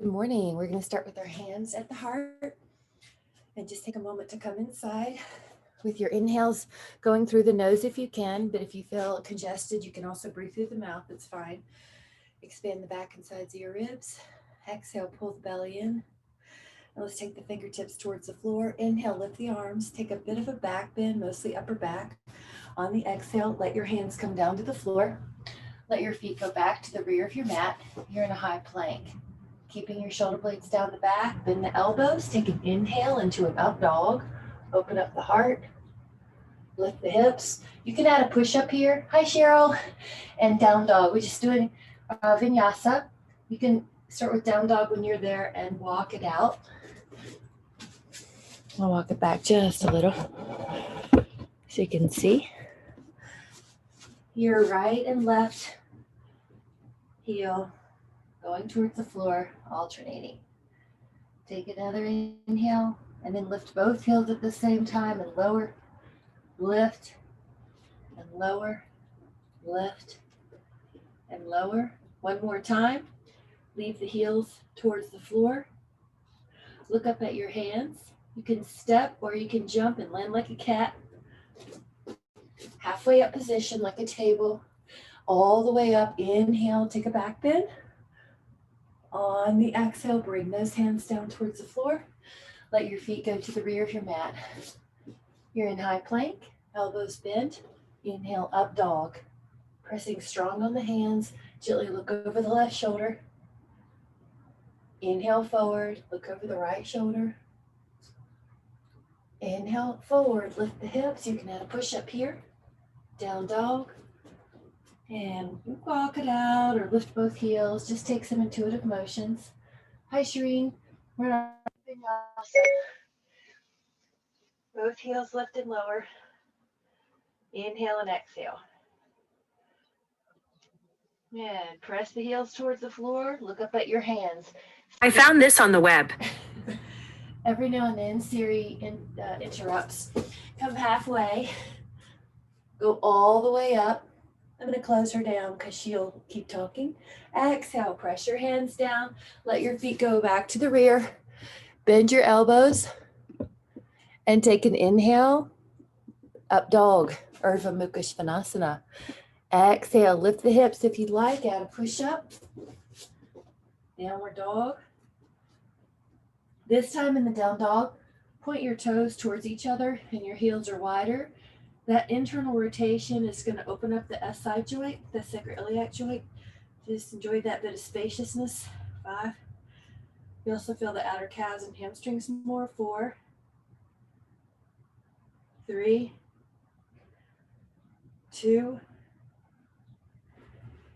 Good morning. We're going to start with our hands at the heart and just take a moment to come inside with your inhales going through the nose if you can, but if you feel congested, you can also breathe through the mouth. That's fine. Expand the back and sides of your ribs. Exhale, pull the belly in. And let's take the fingertips towards the floor. Inhale, lift the arms. Take a bit of a back bend, mostly upper back. On the exhale, let your hands come down to the floor. Let your feet go back to the rear of your mat. You're in a high plank. Keeping your shoulder blades down the back, bend the elbows, take an inhale into an up dog, open up the heart, lift the hips. You can add a push-up here. Hi, Cheryl. And down dog. We're just doing vinyasa. You can start with down dog when you're there and walk it out. I'll walk it back just a little so you can see. Your right and left heel going towards the floor, alternating. Take another inhale and then lift both heels at the same time and lower, lift, and lower, lift, and lower. One more time. Leave the heels towards the floor. Look up at your hands. You can step or you can jump and land like a cat. Halfway up position like a table. All the way up. Inhale, take a back bend. On the exhale, bring those hands down towards the floor. Let your feet go to the rear of your mat. You're in high plank, elbows bent. Inhale, up dog. Pressing strong on the hands. Gently look over the left shoulder. Inhale forward, look over the right shoulder. Inhale forward, lift the hips. You can add a push-up here. Down dog. And walk it out or lift both heels. Just take some intuitive motions. Hi, Shireen. We're in vinyasa. Both heels lift and lower. Inhale and exhale. And press the heels towards the floor. Look up at your hands. I found this on the web. Every now and then, Siri interrupts. Come halfway. Go all the way up. I'm going to close her down because she'll keep talking. Exhale, press your hands down. Let your feet go back to the rear. Bend your elbows and take an inhale. Up dog, Urdhva Mukha Svanasana. Exhale, lift the hips if you'd like. Add a push-up. Downward dog. This time in the down dog, point your toes towards each other and your heels are wider. That internal rotation is going to open up the SI joint, the sacroiliac joint. Just enjoy that bit of spaciousness. 5. You also feel the outer calves and hamstrings more. 4, 3, 2,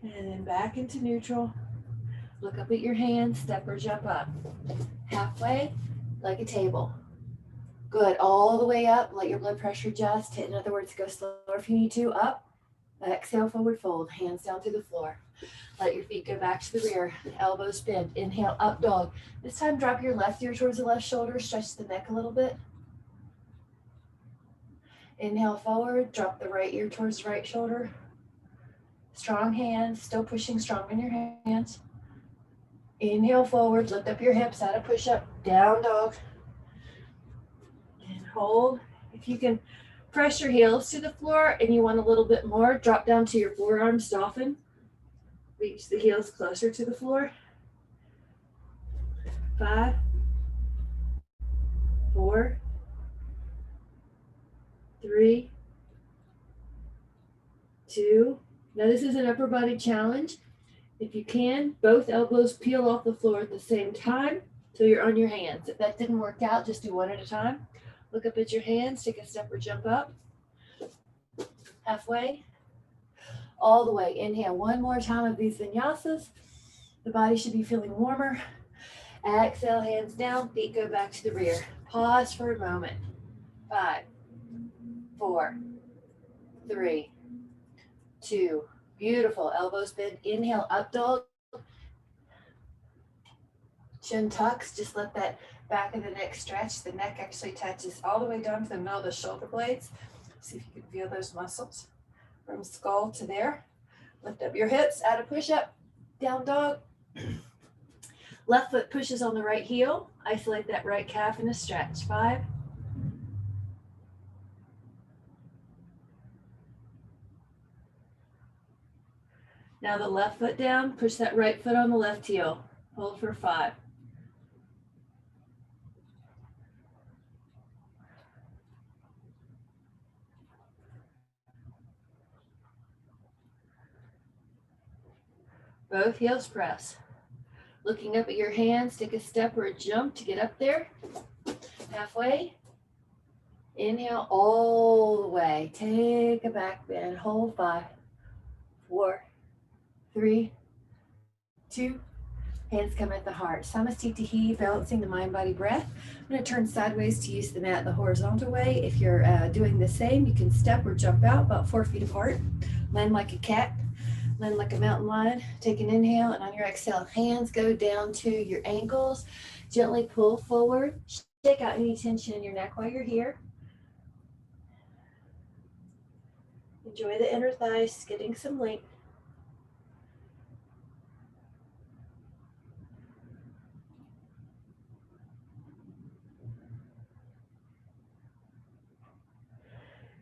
and then back into neutral. Look up at your hands, step or jump up. Halfway, like a table. Good, all the way up, let your blood pressure adjust. In other words, go slower if you need to. Up, exhale, forward fold, hands down to the floor. Let your feet go back to the rear, elbows bent. Inhale, up dog. This time, drop your left ear towards the left shoulder, stretch the neck a little bit. Inhale forward, drop the right ear towards the right shoulder. Strong hands, still pushing strong in your hands. Inhale forward, lift up your hips, add a push-up, down dog. And hold. If you can press your heels to the floor and you want a little bit more, drop down to your forearms, dolphin. Reach the heels closer to the floor. 5, 4, 3, 2. Now this is an upper body challenge. If you can, both elbows peel off the floor at the same time so you're on your hands. If that didn't work out, just do one at a time. Look up at your hands, take a step or jump up. Halfway, all the way. Inhale one more time of these vinyasas. The body should be feeling warmer. Exhale, hands down, feet go back to the rear. Pause for a moment. 5, 4, 3, 2. Beautiful. Elbows bend. Inhale, up dog. Chin tucks. Just let that back of the neck stretch. The neck actually touches all the way down to the middle of the shoulder blades. See if you can feel those muscles from skull to there. Lift up your hips. Add a push-up. Down dog. Left foot pushes on the right heel. Isolate that right calf in a stretch. 5. Now the left foot down, push that right foot on the left heel. Hold for 5. Both heels press. Looking up at your hands, take a step or a jump to get up there. Halfway. Inhale all the way. Take a back bend. Hold 5, 4, 3, 2. Hands come at the heart. Samastitihi, balancing the mind-body breath. I'm going to turn sideways to use the mat the horizontal way. If you're doing the same, you can step or jump out about 4 feet apart. Land like a cat. Land like a mountain lion. Take an inhale, and on your exhale, hands go down to your ankles. Gently pull forward. Shake out any tension in your neck while you're here. Enjoy the inner thighs, getting some length.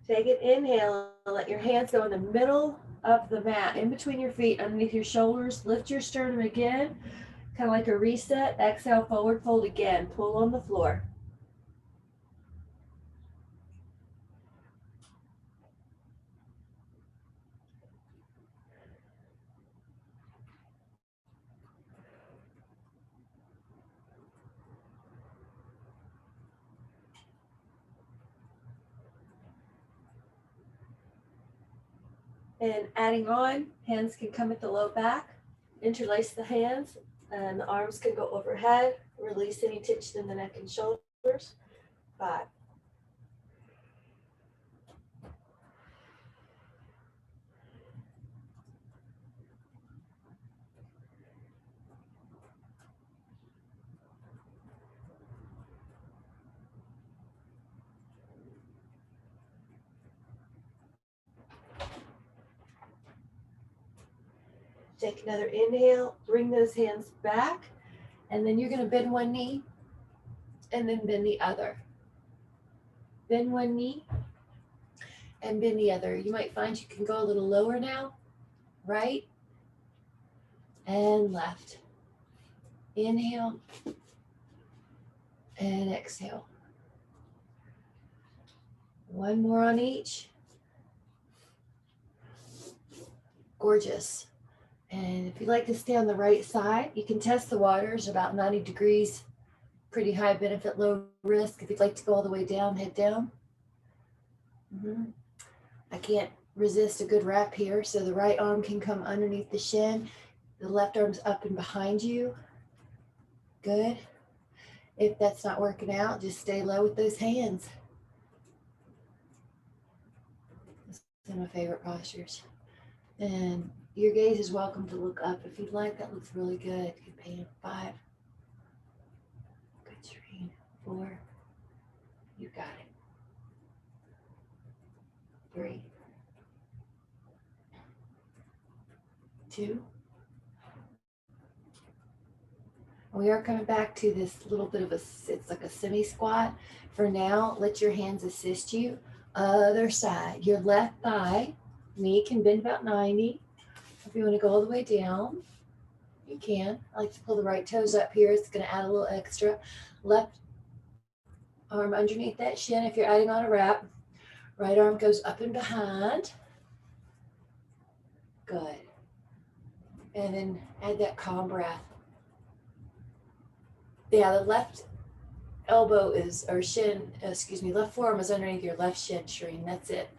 Take an inhale and let your hands go in the middle of the mat, in between your feet, underneath your shoulders. Lift your sternum again, kind of like a reset. Exhale, forward fold again. Pull on the floor. And adding on, hands can come at the low back. Interlace the hands, and the arms can go overhead. Release any tension in the neck and shoulders. 5. Take another inhale, bring those hands back, and then you're going to bend one knee and then bend the other. Bend one knee and bend the other. You might find you can go a little lower now. Right and left. Inhale and exhale. One more on each. Gorgeous. And if you like to stay on the right side, you can test the waters about 90 degrees. Pretty high benefit, low risk. If you'd like to go all the way down, head down. I can't resist a good wrap here. So the right arm can come underneath the shin. The left arm's up and behind you. Good. If that's not working out, just stay low with those hands. This is one of my favorite postures. And your gaze is welcome to look up if you'd like. That looks really good. Good pan. 5. Good screen. 4. You got it. 3. 2. We are coming back to this little bit of it's like a semi-squat. For now, let your hands assist you. Other side. Your left thigh, knee can bend about 90. If you want to go all the way down, you can. I like to pull the right toes up here. It's going to add a little extra. Left arm underneath that shin if you're adding on a wrap. Right arm goes up and behind. Good. And then add that calm breath. Yeah, the left elbow is, or shin, left forearm is underneath your left shin, Shireen. That's it.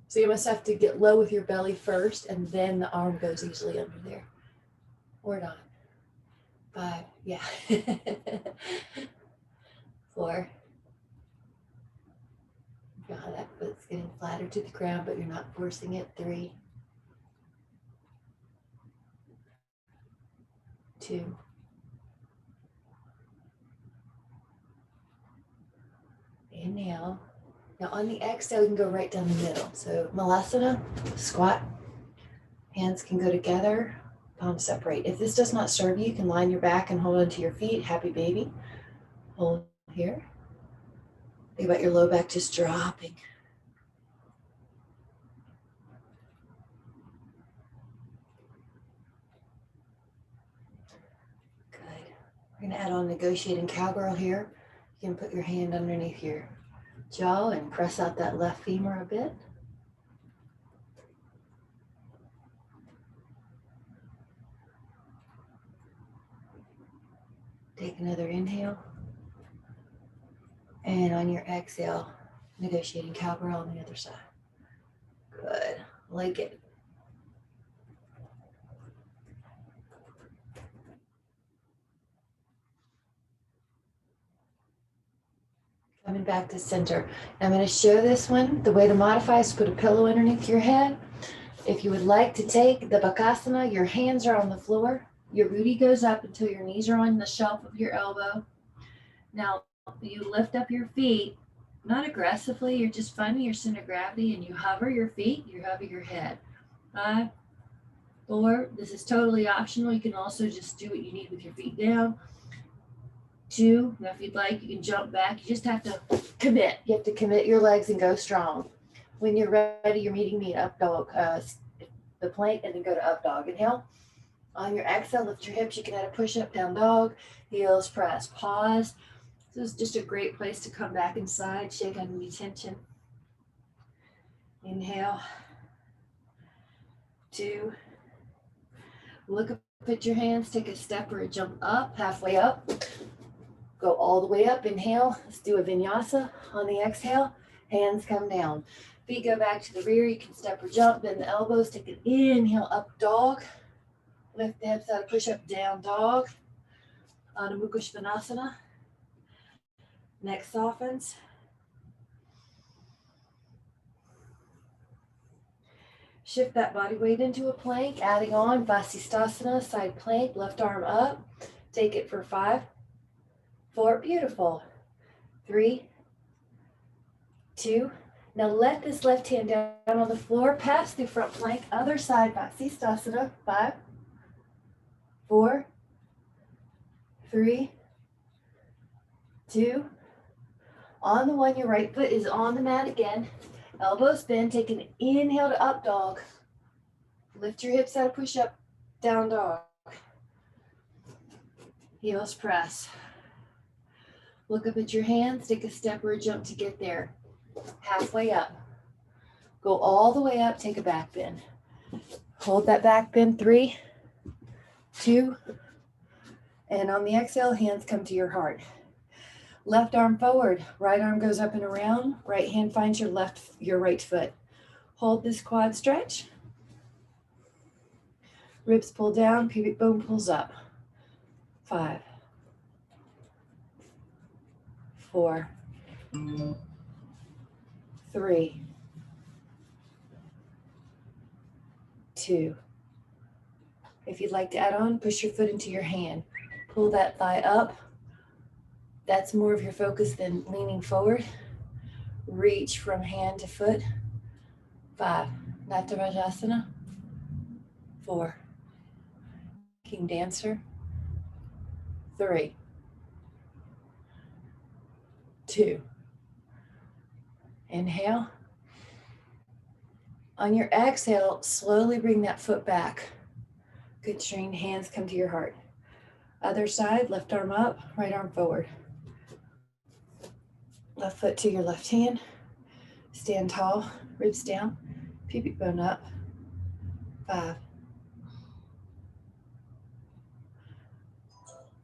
So you must have to get low with your belly first, and then the arm goes easily under there. Or not. 5, yeah. 4. God, that foot's getting flatter to the ground, but you're not forcing it. 3. 2. Inhale. Now on the exhale, you can go right down the middle. So Malasana, squat. Hands can go together. palms separate. If this does not serve you, you can line your back and hold onto your feet. Happy baby. Hold here. Think about your low back just dropping. Good. We're going to add on negotiating cowgirl here. You can put your hand underneath your jaw and press out that left femur a bit. Take another inhale. And on your exhale, negotiating cowgirl on the other side. Good. Like it. Coming back to center. I'm going to show this one. The way to modify is to put a pillow underneath your head. If you would like to take the Bakasana, your hands are on the floor. Your booty goes up until your knees are on the shelf of your elbow. Now you lift up your feet, not aggressively. You're just finding your center of gravity and you hover your feet, you hover your head. 5, 4, this is totally optional. You can also just do what you need with your feet down. 2, now if you'd like, you can jump back. You just have to commit. You have to commit your legs and go strong. When you're ready, you're meeting me at up dog, the plank, and then go to up dog. Inhale. On your exhale, lift your hips. You can add a push-up, down dog, heels press, pause. This is just a great place to come back inside, shake out any tension. Inhale. 2. Look up at your hands, take a step or a jump up, halfway up. Go all the way up, inhale. Let's do a vinyasa. On the exhale, hands come down. Feet go back to the rear. You can step or jump, bend the elbows, take an inhale, up dog. Lift the hips out, push up, down dog. Adho Mukha Svanasana. Neck softens. Shift that body weight into a plank, adding on Vasisthasana, side plank, left arm up. Take it for 5, 4, beautiful. 3, 2. Now let this left hand down on the floor, pass through front plank, other side, Vasisthasana. 5, 4, 3, 2. On the one, your right foot is on the mat again. Elbows bend, take an inhale to up dog. Lift your hips out, push up, down dog. Heels press. Look up at your hands, take a step or a jump to get there. Halfway up. Go all the way up, take a back bend. Hold that back bend, 3, 2, and on the exhale, hands come to your heart. Left arm forward, right arm goes up and around, right hand finds your right foot. Hold this quad stretch. Ribs pull down, pubic bone pulls up. 5, 4, 3, 2. If you'd like to add on, push your foot into your hand. Pull that thigh up. That's more of your focus than leaning forward. Reach from hand to foot. 5, Natarajasana. 4, King Dancer. 3, 2. Inhale. On your exhale, slowly bring that foot back. Good strain, hands come to your heart. Other side, left arm up, right arm forward. Left foot to your left hand. Stand tall, ribs down, pubic bone up. 5,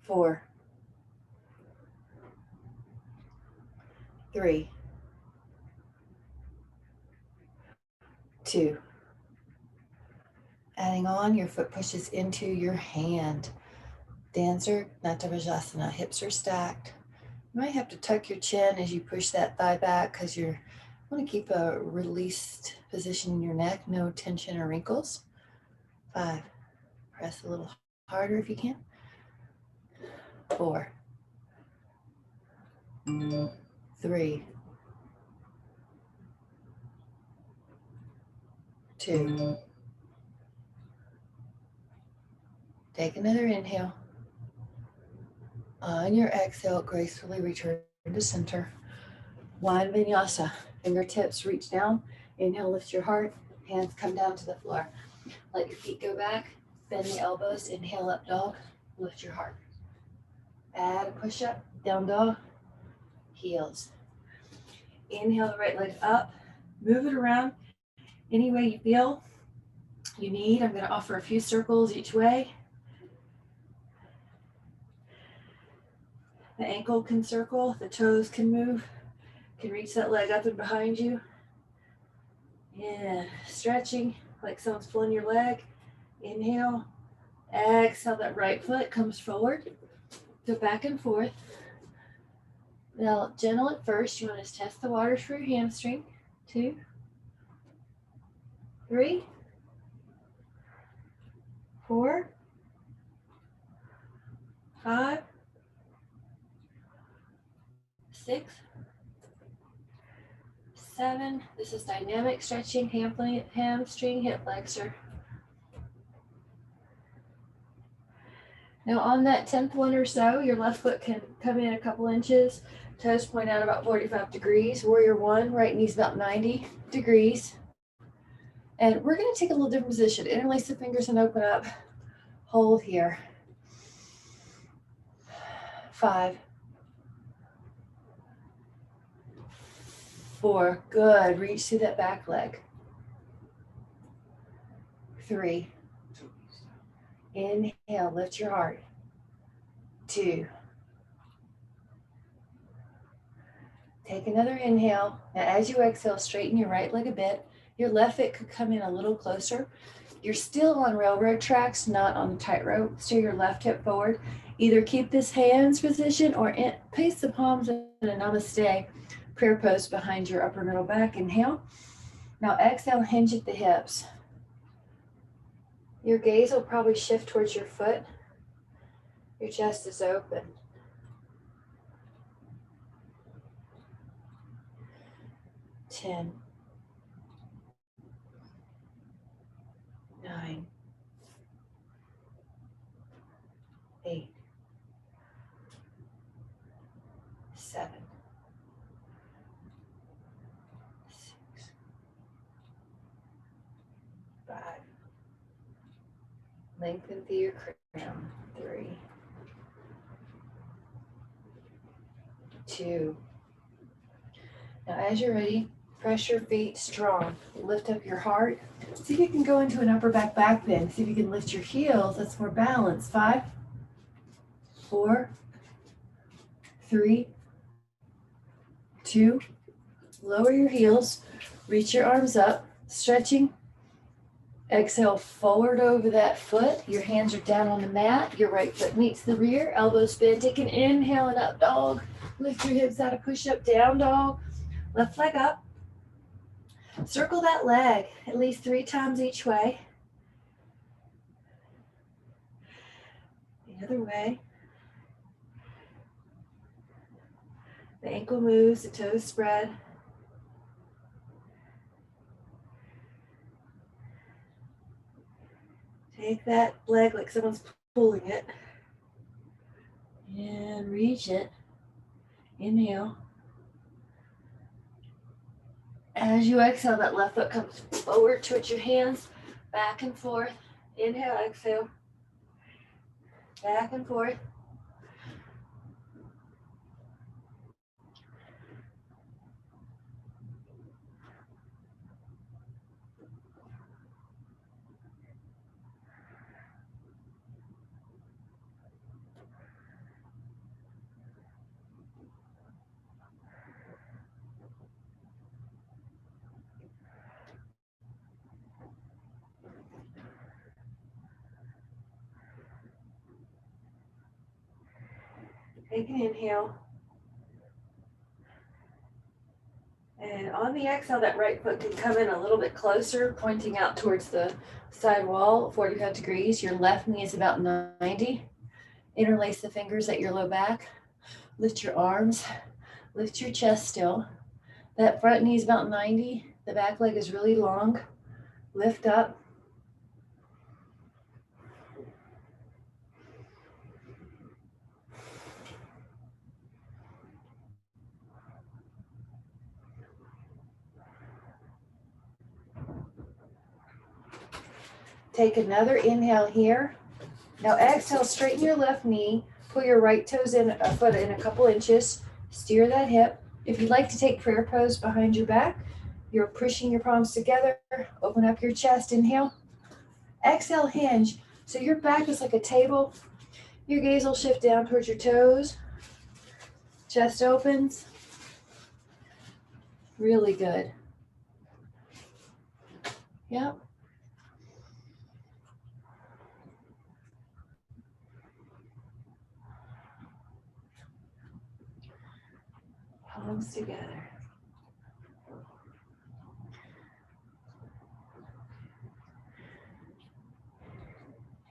4, 3, 2. Adding on, your foot pushes into your hand. Dancer, Natarajasana, hips are stacked. You might have to tuck your chin as you push that thigh back because you want to keep a released position in your neck, no tension or wrinkles. 5, press a little harder if you can. 4, 3, 2, Take another inhale. On your exhale, gracefully return to center. One vinyasa. Fingertips reach down. Inhale, lift your heart. Hands come down to the floor. Let your feet go back. Bend the elbows. Inhale, up dog. Lift your heart. Add a push up. Down dog. Heels. Inhale the right leg up. Move it around any way you feel you need. I'm going to offer a few circles each way. The ankle can circle. The toes can move. Can reach that leg up and behind you. Yeah, stretching like someone's pulling your leg. Inhale. Exhale, that right foot comes forward. Go back and forth. Now, gentle at first. You want to test the waters for your hamstring. 2, 3, 4, 5, 6, 7. This is dynamic stretching, hamstring, hip flexor. Now on that 10th one or so, your left foot can come in a couple inches. Toes point out about 45 degrees. Warrior 1, right knee's about 90 degrees. And we're going to take a little different position. Interlace the fingers and open up. Hold here. 5, 4, good. Reach through that back leg. 3, inhale, lift your heart. 2, take another inhale. Now as you exhale, straighten your right leg a bit. Your left foot could come in a little closer. You're still on railroad tracks, not on the tightrope. Steer your left hip forward. Either keep this hands position or place the palms in a namaste prayer pose behind your upper middle back. Inhale. Now exhale, hinge at the hips. Your gaze will probably shift towards your foot. Your chest is open. 10, 9, 8, 7, 6, 5. Lengthen through your crown. 3, 2. Now as you're ready, press your feet strong. Lift up your heart. See if you can go into an upper back bend. See if you can lift your heels. That's more balance. 5, 4, 3, 2. Lower your heels. Reach your arms up. Stretching. Exhale forward over that foot. Your hands are down on the mat. Your right foot meets the rear. Elbows bend. Take an inhale and up dog. Lift your hips out of push up, down dog. Left leg up. Circle that leg at least 3 times each way. The other way. The ankle moves, the toes spread. Take that leg like someone's pulling it. And reach it. Inhale. As you exhale, that left foot comes forward towards your hands, back and forth. Inhale, exhale. Back and forth. Take an inhale. And on the exhale, that right foot can come in a little bit closer, pointing out towards the side wall, 45 degrees. Your left knee is about 90. Interlace the fingers at your low back. Lift your arms. Lift your chest still. That front knee is about 90. The back leg is really long. Lift up. Take another inhale here. Now exhale, straighten your left knee. Pull your right toes in, a foot in a couple inches. Steer that hip. If you'd like to take prayer pose behind your back, you're pushing your palms together. Open up your chest, inhale. Exhale, hinge. So your back is like a table. Your gaze will shift down towards your toes. Chest opens. Really good. Yep. Palms together.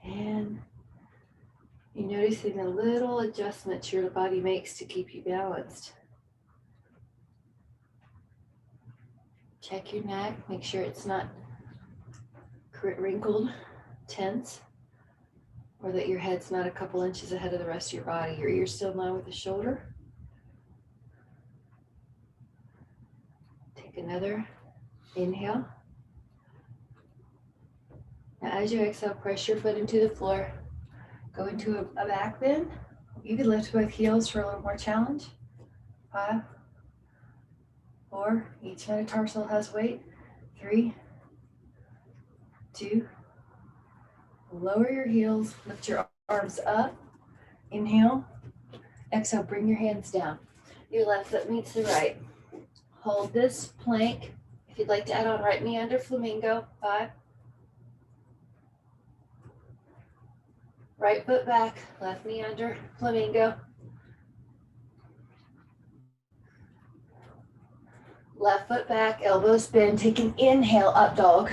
And you're noticing the little adjustments your body makes to keep you balanced. Check your neck, make sure it's not wrinkled, tense, or that your head's not a couple inches ahead of the rest of your body. Your ears still in line with the shoulder. Take another inhale. Now as you exhale, press your foot into the floor. Go into a back bend. You can lift both heels for a little more challenge. 5, 4, each metatarsal has weight. 3, 2, lower your heels, lift your arms up. Inhale. Exhale, bring your hands down. Your left foot meets the right. Hold this plank. If you'd like to add on right knee under flamingo. 5. Right foot back, left knee under flamingo. Left foot back, elbows bend. Take an inhale, up dog.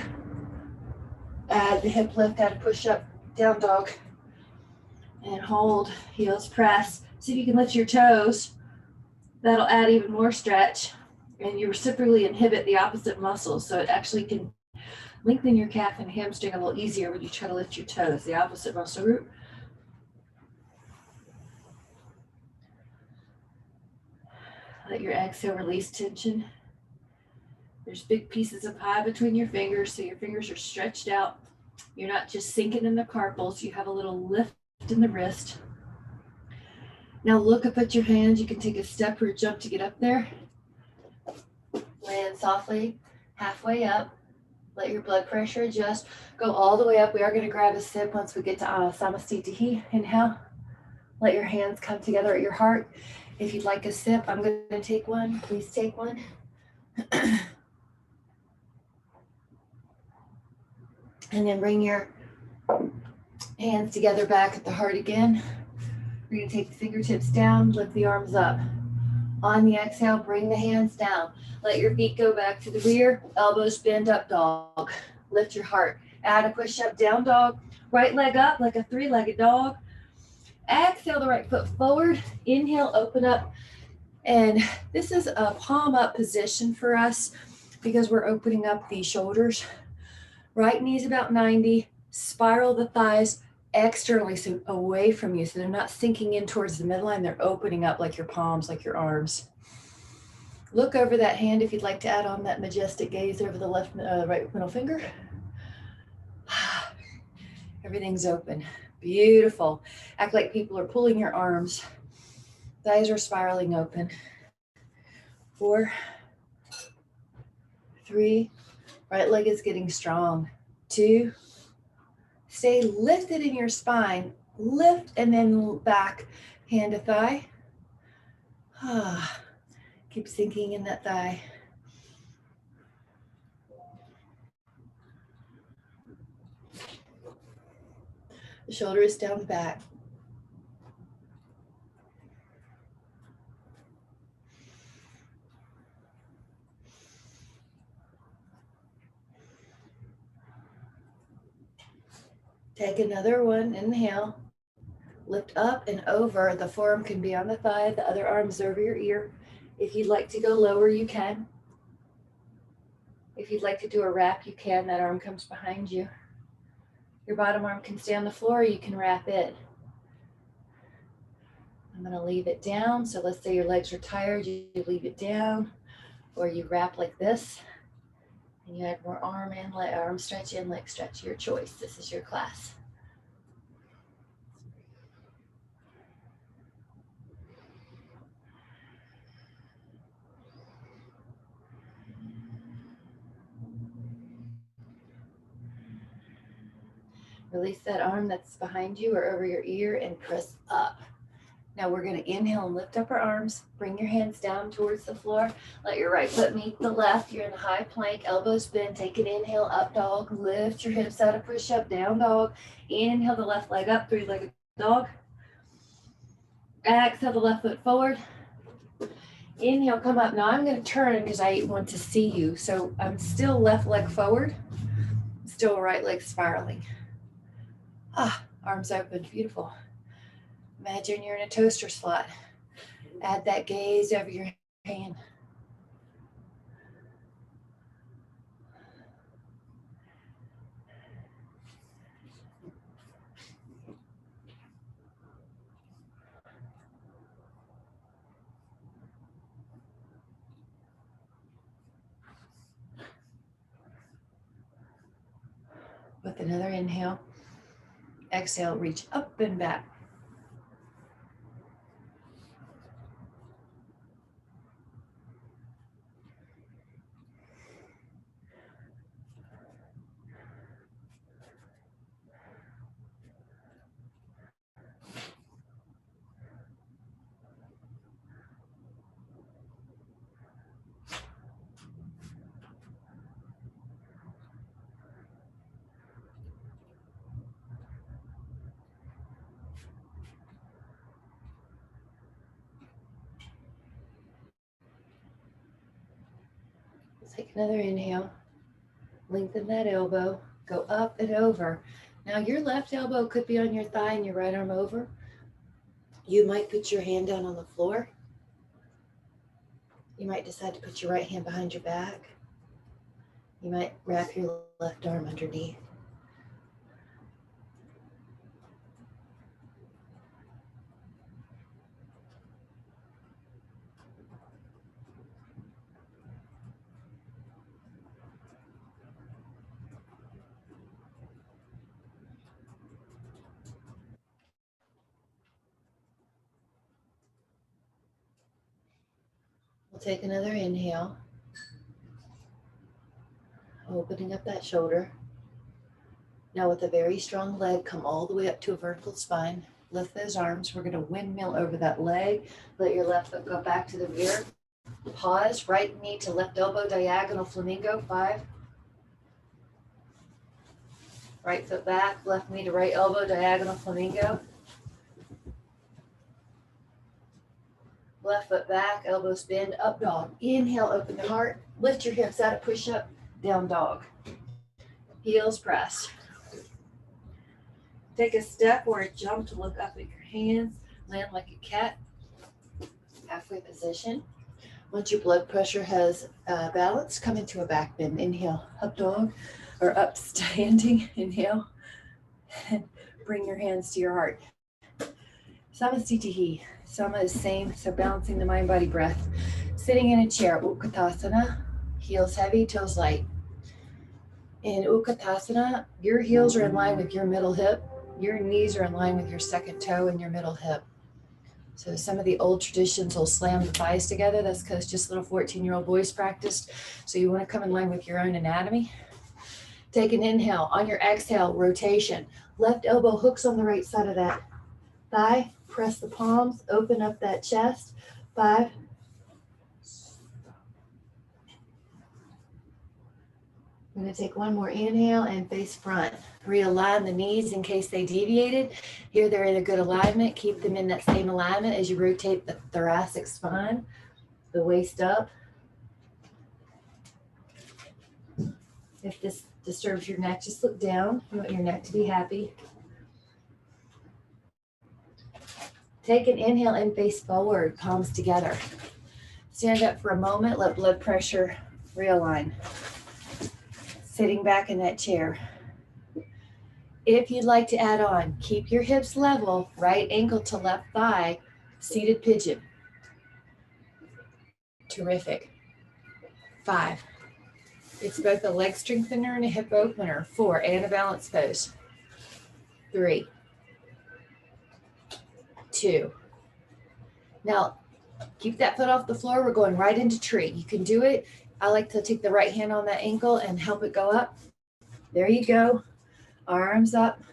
Add the hip lift, add a push up, down dog. And hold, heels press. See if you can lift your toes. That'll add even more stretch. And you reciprocally inhibit the opposite muscles. So it actually can lengthen your calf and hamstring a little easier when you try to lift your toes, the opposite muscle group. Let your exhale release tension. There's big pieces of pie between your fingers, so your fingers are stretched out. You're not just sinking in the carpals, you have a little lift in the wrist. Now look up at your hands. You can take a step or a jump to get up there. Land softly, halfway up. Let your blood pressure adjust. Go all the way up. We are going to grab a sip once we get to Samastitihi. Inhale. Let your hands come together at your heart. If you'd like a sip, I'm going to take one. Please take one. And then bring your hands together back at the heart again. We're going to take the fingertips down, lift the arms up. On the exhale, bring the hands down. Let your feet go back to the rear, elbows bend, up dog. Lift your heart. Add a push-up, down dog. Right leg up like a three-legged dog. Exhale the right foot forward. Inhale, open up. And this is a palm up position for us because we're opening up the shoulders. Right knee's about 90. Spiral the thighs externally, so away from you. So they're not sinking in towards the midline. They're opening up like your palms, like your arms. Look over that hand if you'd like to add on that majestic gaze over the right middle finger. Everything's open. Beautiful. Act like people are pulling your arms. Thighs are spiraling open. 4, 3, right leg is getting strong. 2, stay lifted in your spine. Lift and then back, hand to thigh. Keep sinking in that thigh. The shoulder is down the back. Take another one, inhale. Lift up and over. The forearm can be on the thigh, the other arm's over your ear. If you'd like to go lower, you can. If you'd like to do a wrap, you can. That arm comes behind you. Your bottom arm can stay on the floor, or you can wrap it. I'm going to leave it down. So let's say your legs are tired, you leave it down, or you wrap like this. And you add more arm stretch and leg stretch, your choice. This is your class. Release that arm that's behind you or over your ear and press up. Now we're going to inhale and lift up our arms. Bring your hands down towards the floor. Let your right foot meet the left. You're in the high plank, elbows bend. Take an inhale, up dog. Lift your hips out of push up, down dog. Inhale the left leg up, three-legged dog. Exhale the left foot forward. Inhale, come up. Now I'm going to turn because I want to see you. So I'm still left leg forward, still right leg spiraling. Arms open, beautiful. Imagine you're in a toaster slot. Add that gaze over your hand. With another inhale, exhale, reach up and back. Take another inhale, lengthen that elbow, go up and over. Now your left elbow could be on your thigh and your right arm over. You might put your hand down on the floor. You might decide to put your right hand behind your back. You might wrap your left arm underneath. We'll take another inhale, opening up that shoulder. Now with a very strong leg, come all the way up to a vertical spine. Lift those arms. We're going to windmill over that leg. Let your left foot go back to the rear. Pause, right knee to left elbow, diagonal flamingo, 5. Right foot back, left knee to right elbow, diagonal flamingo. Left foot back, elbows bend, up dog. Inhale, open the heart. Lift your hips out of push up, down dog. Heels press. Take a step or a jump to look up at your hands. Land like a cat. Halfway position. Once your blood pressure has balance, come into a back bend. Inhale, up dog or up standing. Inhale. And bring your hands to your heart. Samasthiti. Sama is same, so balancing the mind, body, breath. Sitting in a chair, Utkatasana, heels heavy, toes light. In Utkatasana, your heels are in line with your middle hip. Your knees are in line with your second toe and your middle hip. So some of the old traditions will slam the thighs together. That's because just little 14-year-old boys practiced. So you want to come in line with your own anatomy. Take an inhale. On your exhale, rotation. Left elbow hooks on the right side of that thigh. Press the palms, open up that chest. 5. I'm going to take one more inhale and face front. Realign the knees in case they deviated. Here they're in a good alignment. Keep them in that same alignment as you rotate the thoracic spine, the waist up. If this disturbs your neck, just look down. You want your neck to be happy. Take an inhale and face forward, palms together. Stand up for a moment, let blood pressure realign. Sitting back in that chair. If you'd like to add on, keep your hips level, right ankle to left thigh, seated pigeon. Terrific. 5. It's both a leg strengthener and a hip opener. 4, and a balance pose. 3, 2. Now, keep that foot off the floor. We're going right into tree. You can do it. I like to take the right hand on that ankle and help it go up. There you go. Arms up.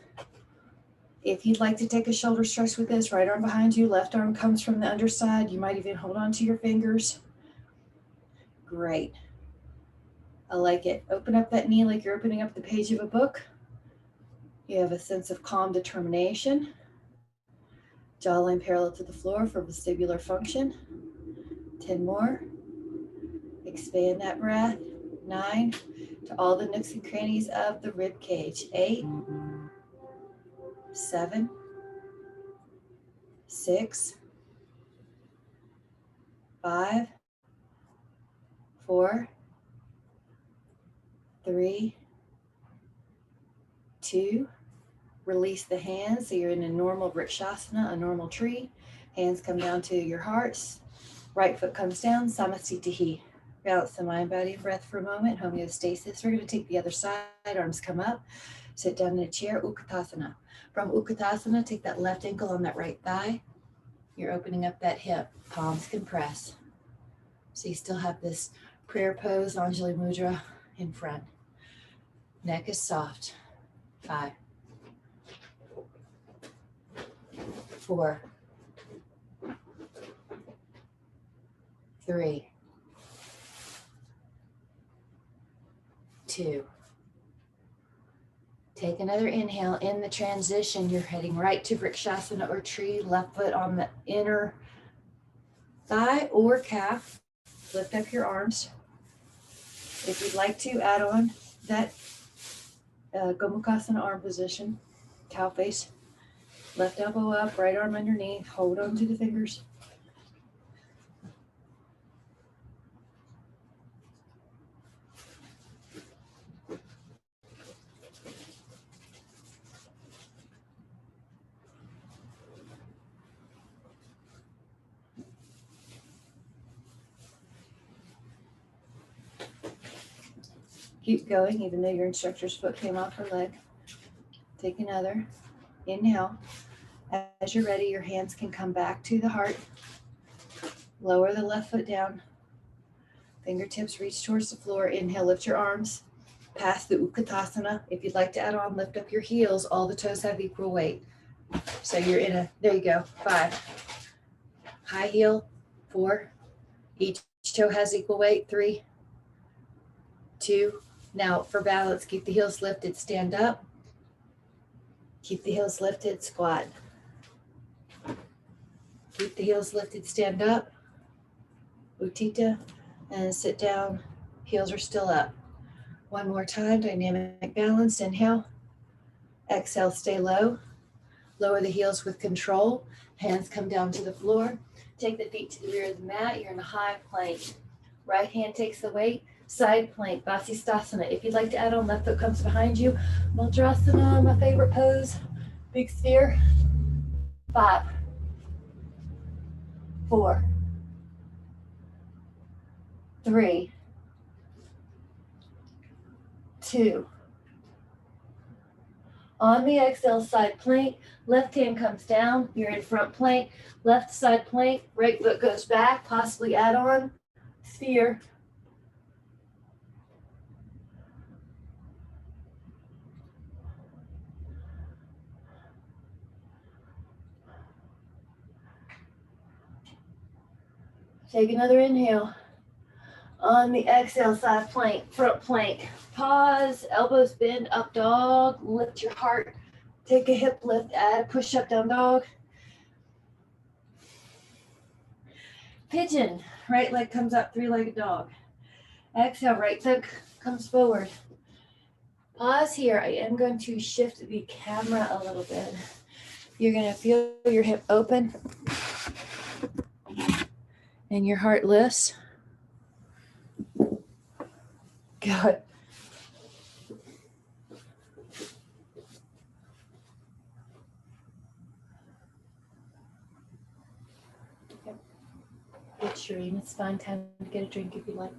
If you'd like to take a shoulder stretch with this, right arm behind you, left arm comes from the underside. You might even hold on to your fingers. Great. I like it. Open up that knee like you're opening up the page of a book. You have a sense of calm determination. Jawline parallel to the floor for vestibular function. 10 more. Expand that breath. 9, to all the nooks and crannies of the rib cage. 8, 7, 6, 5, 4, 3, 2. Release the hands so you're in a normal vrikshasana, a normal tree. Hands come down to your hearts. Right foot comes down, samasthitihi. Balance the mind, body, and breath for a moment. Homeostasis. We're going to take the other side. Arms come up. Sit down in a chair. Utkatasana. From Utkatasana, take that left ankle on that right thigh. You're opening up that hip. Palms can press. So you still have this prayer pose, Anjali Mudra in front. Neck is soft. 5, 4, 3, 2. Take another inhale. In the transition, you're heading right to vrikshasana or tree. Left foot on the inner thigh or calf. Lift up your arms. If you'd like to, add on that Gomukhasana arm position, cow face. Left elbow up, right arm underneath. Hold on to the fingers. Keep going, even though your instructor's foot came off her leg. Take another. Inhale. As you're ready, your hands can come back to the heart. Lower the left foot down. Fingertips reach towards the floor. Inhale, lift your arms. Past the Utkatasana. If you'd like to add on, lift up your heels. All the toes have equal weight. So you're in a, there you go, 5. High heel, 4. Each toe has equal weight, 3, 2. Now for balance, keep the heels lifted, stand up. Keep the heels lifted, squat. Keep the heels lifted, stand up. Utthita, and sit down. Heels are still up. One more time, dynamic balance. Inhale. Exhale, stay low. Lower the heels with control. Hands come down to the floor. Take the feet to the rear of the mat. You're in a high plank. Right hand takes the weight. Side plank, Vasisthasana. If you'd like to add on, left foot comes behind you. Mudrasana, my favorite pose. Big sphere. 5, 4, 3, 2. On the exhale, side plank, left hand comes down, you're in front plank, left side plank, right foot goes back, possibly add on, sphere. Take another inhale. On the exhale, side plank, front plank. Pause, elbows bend, up dog, lift your heart. Take a hip lift, add a push up, down dog. Pigeon, right leg comes up, 3-legged dog. Exhale, right foot comes forward. Pause here. I am going to shift the camera a little bit. You're going to feel your hip open and your heart lifts. Good. Good, Shireen. It's fine. Time to get a drink if you like.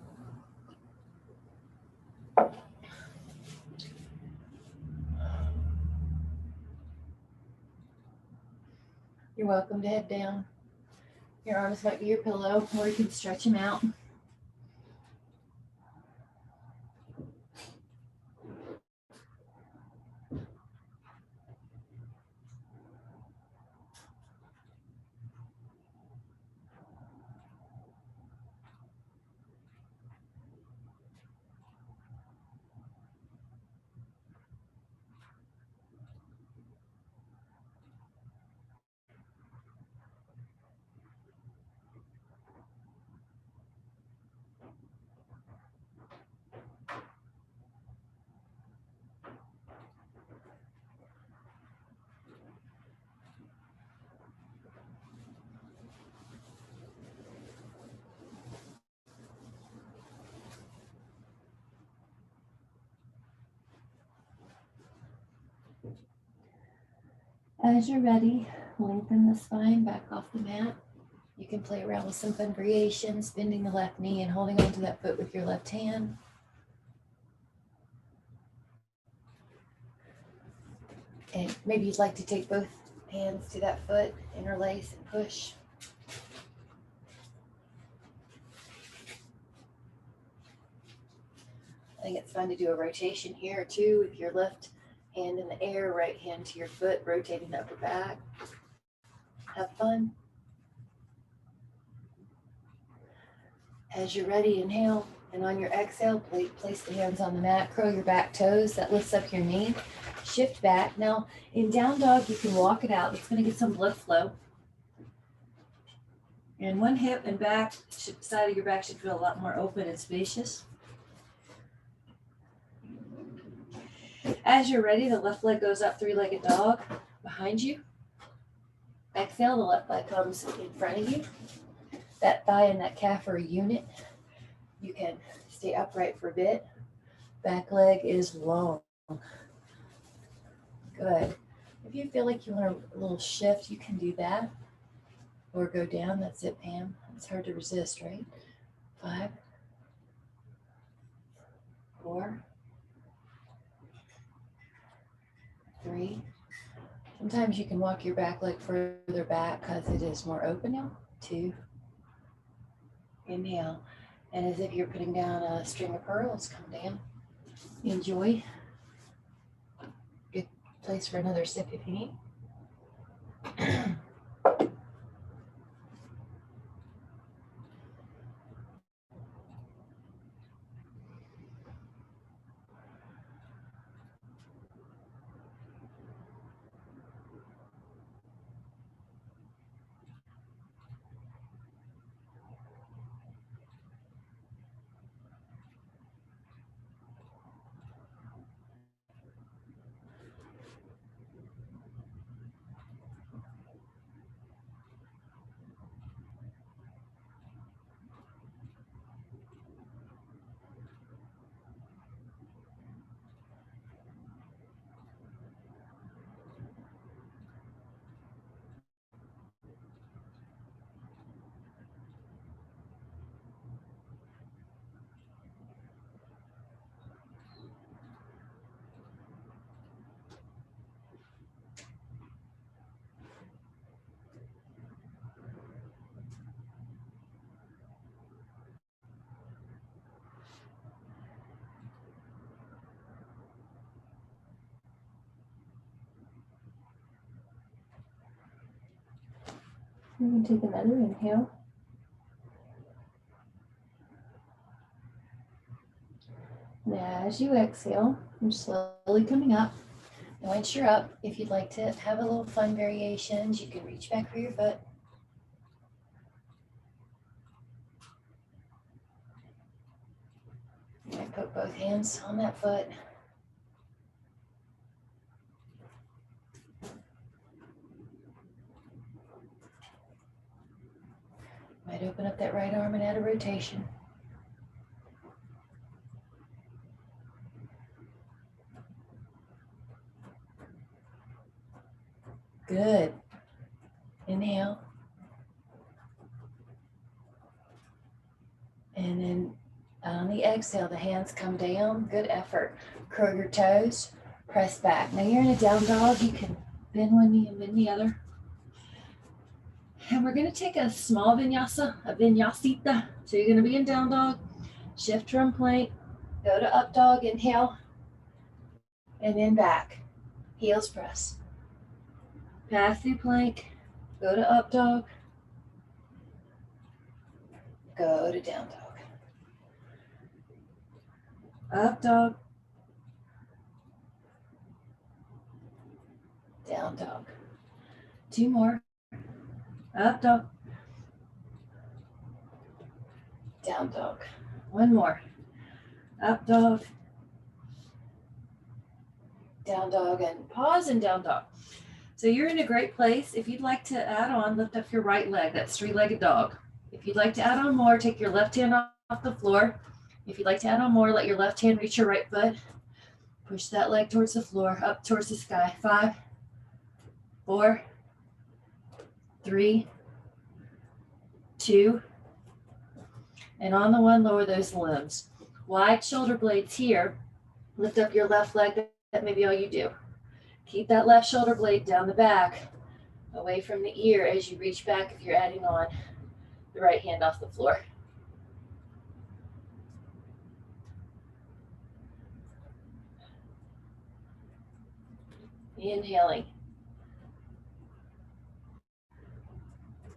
You're welcome to head down. Your arms might be your pillow, or you can stretch them out. As you're ready, lengthen the spine back off the mat. You can play around with some fun variations, bending the left knee and holding onto that foot with your left hand. And maybe you'd like to take both hands to that foot, interlace and push. I think it's fun to do a rotation here too with your left hand in the air, right hand to your foot, rotating the upper back. Have fun. As you're ready, inhale, and on your exhale, place the hands on the mat, curl your back toes, that lifts up your knee, shift back. Now, in down dog, you can walk it out. It's gonna get some blood flow. And one hip and back, side of your back should feel a lot more open and spacious. As you're ready, the left leg goes up, three-legged dog behind you. Exhale, the left leg comes in front of you. That thigh and that calf are a unit. You can stay upright for a bit. Back leg is long. Good. If you feel like you want a little shift, you can do that. Or go down. That's it, Pam. It's hard to resist, right? 5, 4, 3. Sometimes you can walk your back leg further back because it is more open now. 2. Inhale. And as if you're putting down a string of pearls, come down. Enjoy. Good place for another sip if you need. You can take another inhale. And as you exhale, you're slowly coming up. And once you're up, if you'd like to have a little fun variations, you can reach back for your foot. You might put both hands on that foot. Might open up that right arm and add a rotation. Good. Inhale. And then on the exhale, the hands come down. Good effort. Curl your toes, press back. Now you're in a down dog. You can bend one knee and bend the other. And we're going to take a small vinyasa, a vinyasita. So you're going to be in down dog, shift from plank, go to up dog, inhale, and then back. Heels press. Pass through plank, go to up dog, go to down dog. Up dog, down dog. 2 more. Up dog, down dog. 1 more. Up dog, down dog, and pause and down dog. So you're in a great place. If you'd like to add on, lift up your right leg. That's 3-legged dog. If you'd like to add on more, take your left hand off the floor. If you'd like to add on more, let your left hand reach your right foot. Push that leg towards the floor, up towards the sky. 5, 4, 3, 2, and on the 1, lower those limbs. Wide shoulder blades here. Lift up your left leg. That may be all you do. Keep that left shoulder blade down the back, away from the ear as you reach back if you're adding on the right hand off the floor. Inhaling.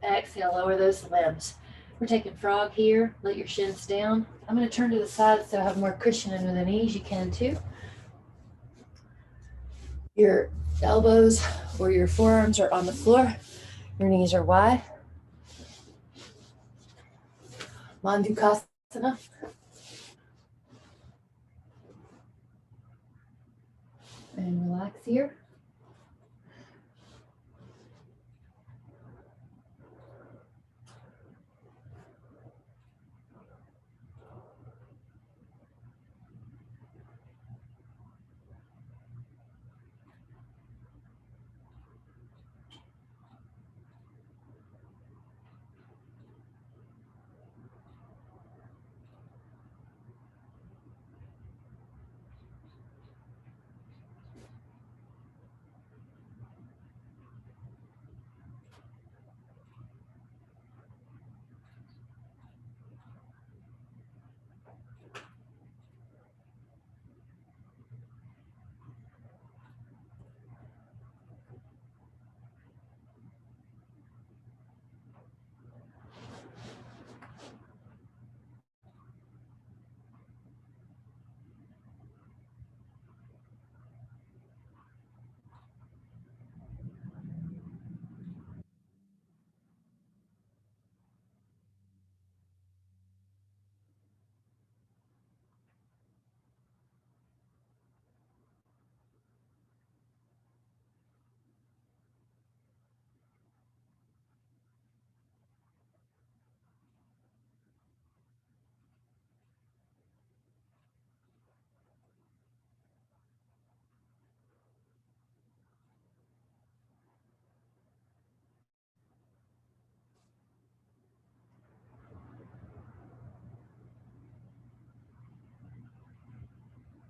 Exhale, lower those limbs. We're taking frog here. Let your shins down. I'm going to turn to the side so I have more cushion under the knees. You can too. Your elbows or your forearms are on the floor. Your knees are wide. Mandukasana. And relax here.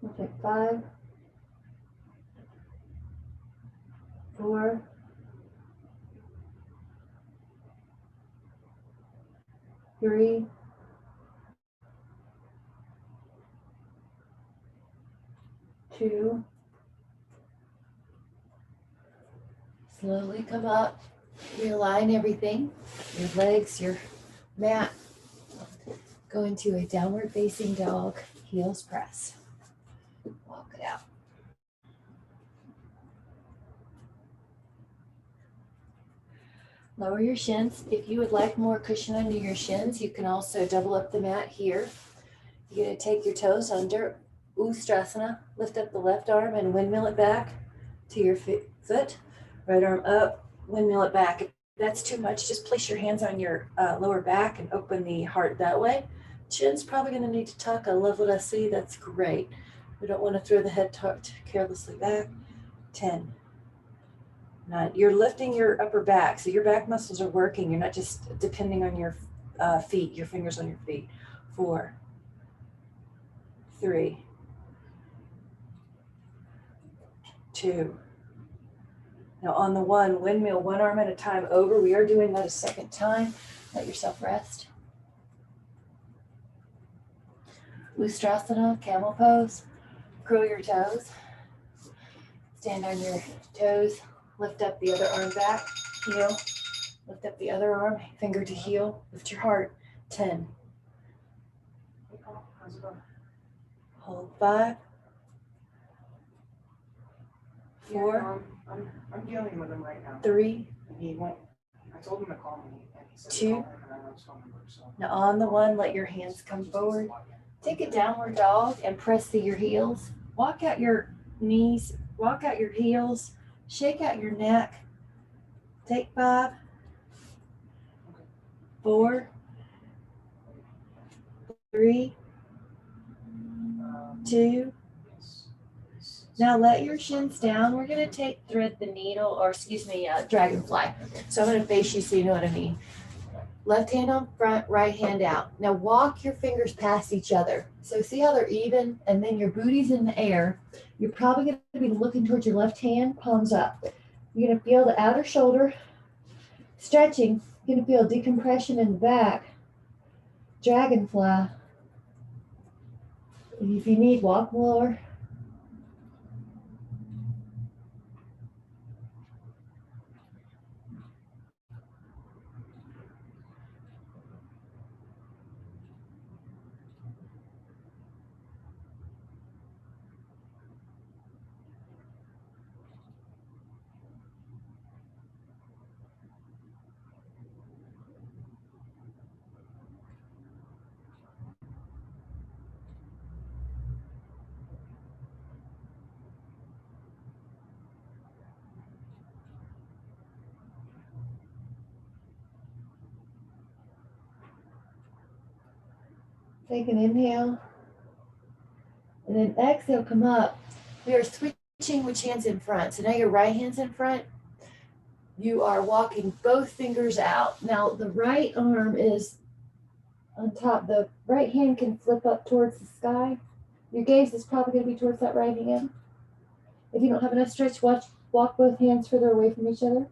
We'll take 5, 4, 3, 2. Slowly come up. Realign everything. Your legs, your mat. Go into a downward facing dog. Heels press. Walk it out. Lower your shins. If you would like more cushion under your shins, you can also double up the mat here. You're going to take your toes under Ustrasana. Lift up the left arm and windmill it back to your foot. Right arm up, windmill it back. If that's too much, just place your hands on your lower back and open the heart that way. Chin's probably going to need to tuck. I love what I see. That's great. We don't want to throw the head tucked carelessly back. 10. 9. You're lifting your upper back, so your back muscles are working. You're not just depending on your feet, your fingers on your feet. 4, 3, 2, Now on the one, windmill, one arm at a time over. We are doing that a second time. Let yourself rest. Ustrasana, camel pose. Curl your toes. Stand on your toes. Lift up the other arm back. Heel. Lift up the other arm. Finger to heel. Lift your heart. 10. Hold 5. 4. I'm dealing with him right now. 3. And he went. I told him to call me, and he said 2. to call him, and I know his phone number. So Now on the one, let your hands come forward. Take a downward dog and press through your heels. Walk out your knees. Walk out your heels. Shake out your neck. Take 5. 4. 3. 2. Now let your shins down. We're going to thread the needle, or excuse me, dragonfly. So I'm going to face you so you know what I mean. Left hand on front, right hand out. Now walk your fingers past each other. So see how they're even, and then your booty's in the air. You're probably going to be looking towards your left hand, palms up. You're going to feel the outer shoulder stretching. You're going to feel decompression in the back. Dragonfly. If you need, walk more. Take an inhale. And then exhale, come up. We are switching which hand's in front. So now your right hand's in front. You are walking both fingers out. Now the right arm is on top. The right hand can flip up towards the sky. Your gaze is probably going to be towards that right hand. If you don't have enough stretch, walk both hands further away from each other.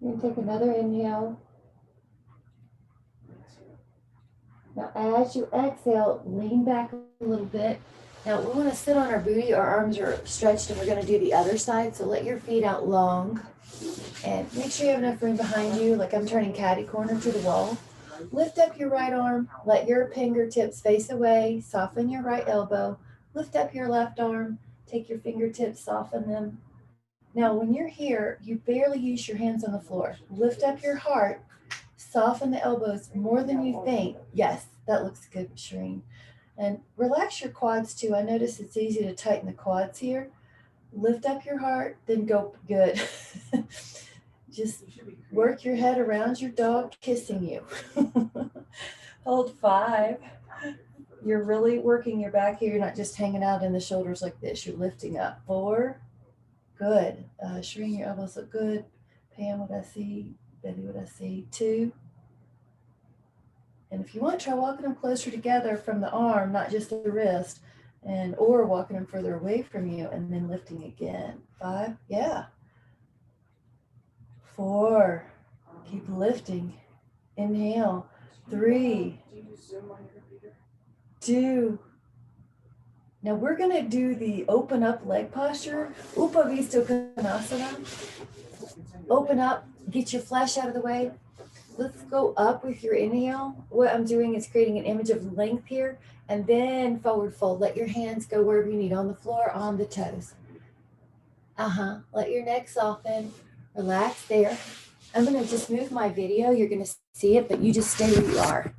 You're going to take another inhale. Now, as you exhale, lean back a little bit. Now, we want to sit on our booty. Our arms are stretched, and we're going to do the other side. So let your feet out long. And make sure you have enough room behind you, like I'm turning catty corner to the wall. Lift up your right arm. Let your fingertips face away. Soften your right elbow. Lift up your left arm. Take your fingertips, soften them. Now, when you're here, you barely use your hands on the floor. Lift up your heart. Soften the elbows more than you think. Yes, that looks good, Shireen. And relax your quads too. I notice it's easy to tighten the quads here. Lift up your heart, then go good. Just work your head around your dog kissing you. Hold 5. You're really working your back here. You're not just hanging out in the shoulders like this. You're lifting up. 4. Good. Shireen, your elbows look good. Pam, what I see. Betty, what I see. 2. And if you want, try walking them closer together from the arm, not just the wrist, or walking them further away from you and then lifting again. 5. Yeah. 4. Keep lifting. Inhale. 3. 2. Now we're going to do the open up leg posture, Upavistokhanasana. Open up, get your flesh out of the way. Let's go up with your inhale. What I'm doing is creating an image of length here, and then forward fold. Let your hands go wherever you need, on the floor, on the toes. Let your neck soften. Relax there. I'm going to just move my video. You're going to see it, but you just stay where you are.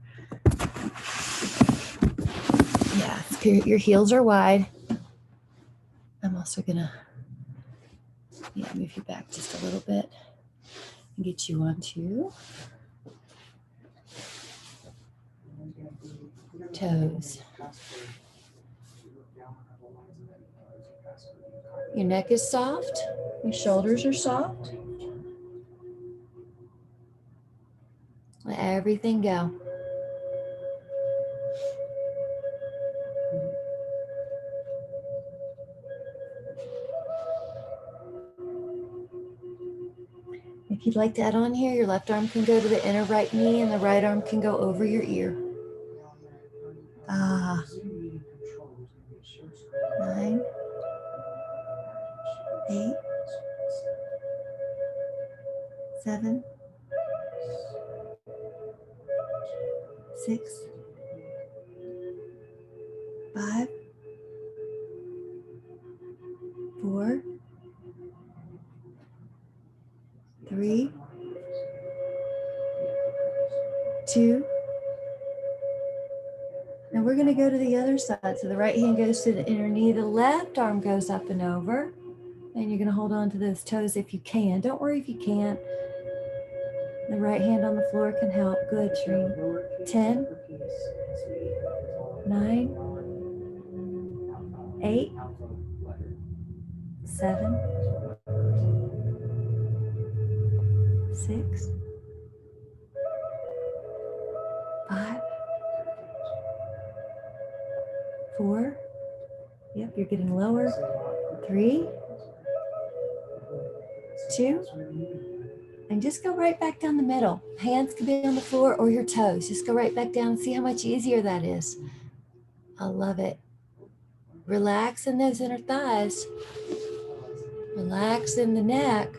Yeah, your heels are wide. also gonna move you back just a little bit and get you onto toes. Your neck is soft, your shoulders are soft. Let everything go. If you'd like to add on here, your left arm can go to the inner right knee and the right arm can go over your ear. 9, 8, 7, 6, 5, 4, 3, 2. Now we're going to go to the other side. So the right hand goes to the inner knee, the left arm goes up and over. And you're going to hold on to those toes if you can. Don't worry if you can't. The right hand on the floor can help. Good, Shreen. 10, 9, 8, 7, 6, 5, 4. Yep, you're getting lower. 3, 2. And just go right back down the middle. Hands can be on the floor or your toes. Just go right back down and see how much easier that is. I love it. Relax in those inner thighs. Relax in the neck.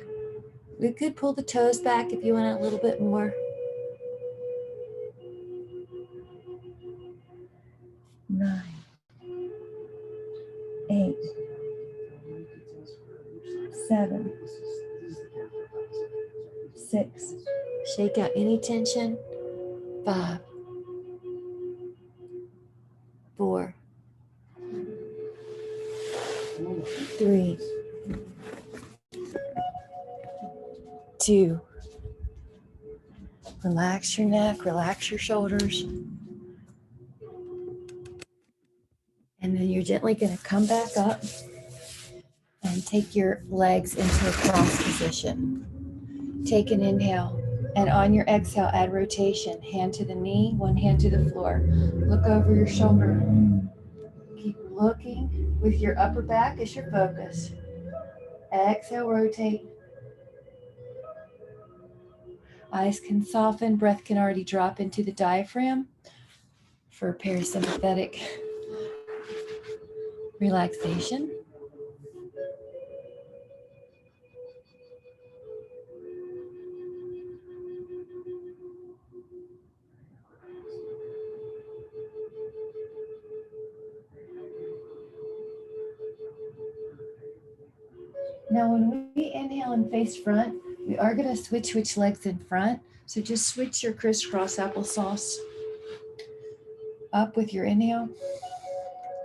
We could pull the toes back if you want a little bit more. 9, 8, 7, 6. Shake out any tension. 5, 4, 3, 2. Relax your neck, relax your shoulders. And then you're gently going to come back up and take your legs into a cross position. Take an inhale. And on your exhale, add rotation. Hand to the knee, one hand to the floor. Look over your shoulder. Keep looking with your upper back as your focus. Exhale, rotate. Eyes can soften. Breath can already drop into the diaphragm for parasympathetic relaxation. Now, when we inhale and face front, we are going to switch which legs in front. So just switch your crisscross applesauce up with your inhale.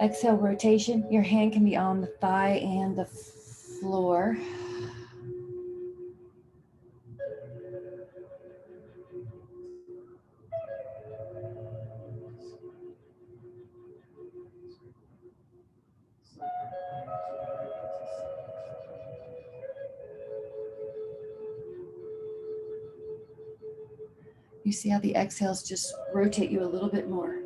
Exhale, rotation. Your hand can be on the thigh and the floor. You see how the exhales just rotate you a little bit more.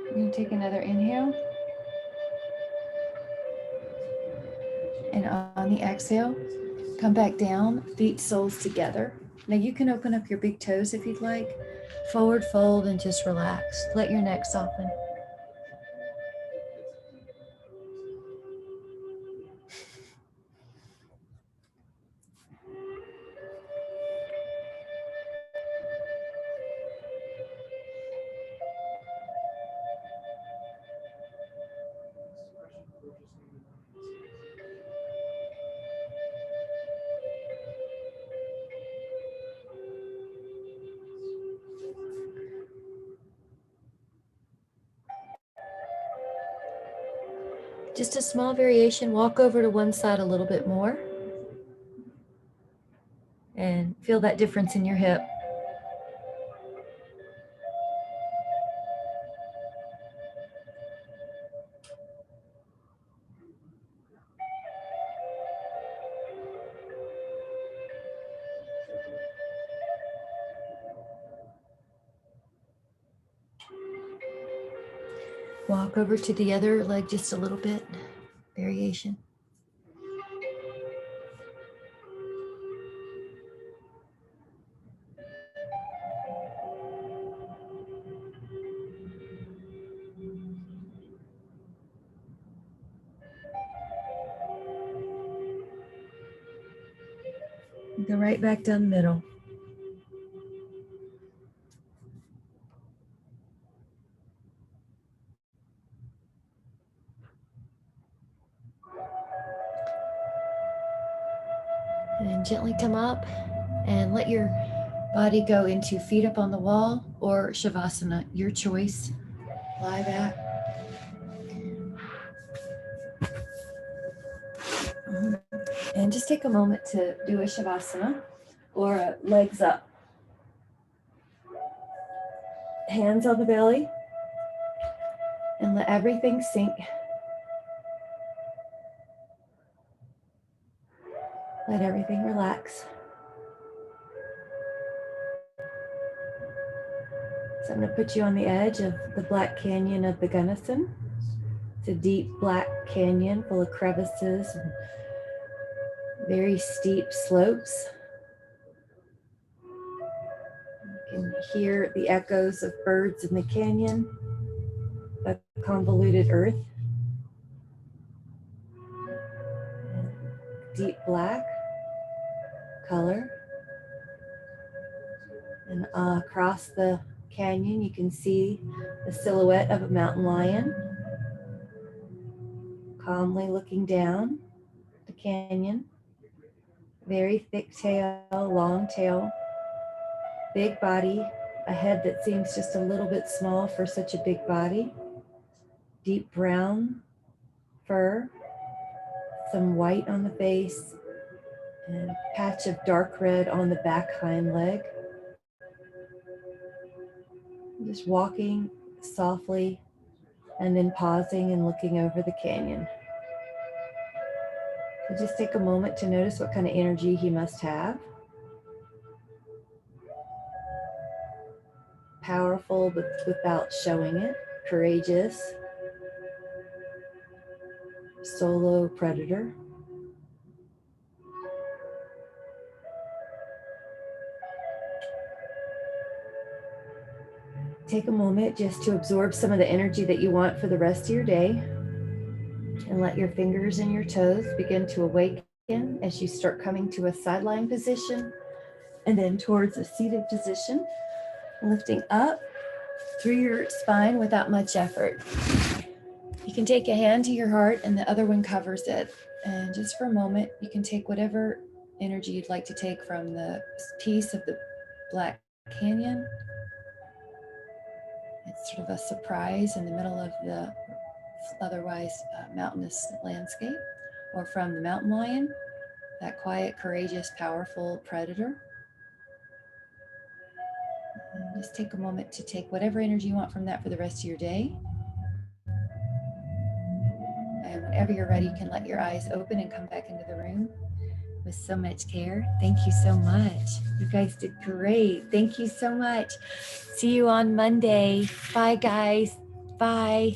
You're going to take another inhale. And on the exhale, come back down, feet soles together. Now you can open up your big toes if you'd like. Forward fold and just relax. Let your neck soften. Just a small variation. Walk over to one side a little bit more and feel that difference in your hip. Walk over to the other leg just a little bit. Variation. Go right back down the middle. And gently come up and let your body go into feet up on the wall or Shavasana, your choice. Lie back. And just take a moment to do a Shavasana or a legs up. Hands on the belly and let everything sink. Let everything relax. So I'm going to put you on the edge of the Black Canyon of the Gunnison. It's a deep black canyon full of crevices and very steep slopes. You can hear the echoes of birds in the canyon, the convoluted earth. Deep black color. And across the canyon, you can see the silhouette of a mountain lion, calmly looking down the canyon. Very thick tail, long tail, big body, a head that seems just a little bit small for such a big body. Deep brown fur, some white on the face, and a patch of dark red on the back hind leg. Just walking softly and then pausing and looking over the canyon. So just take a moment to notice what kind of energy he must have. Powerful, but without showing it. Courageous. Solo predator. Take a moment just to absorb some of the energy that you want for the rest of your day. And let your fingers and your toes begin to awaken as you start coming to a sideline position and then towards a seated position, lifting up through your spine without much effort. You can take a hand to your heart and the other one covers it. And just for a moment, you can take whatever energy you'd like to take from the piece of the Black Canyon. It's sort of a surprise in the middle of the otherwise mountainous landscape, or from the mountain lion, that quiet, courageous, powerful predator. And just take a moment to take whatever energy you want from that for the rest of your day. And whenever you're ready, you can let your eyes open and come back into the room with so much care. Thank you so much. You guys did great. Thank you so much. See you on Monday. Bye, guys. Bye.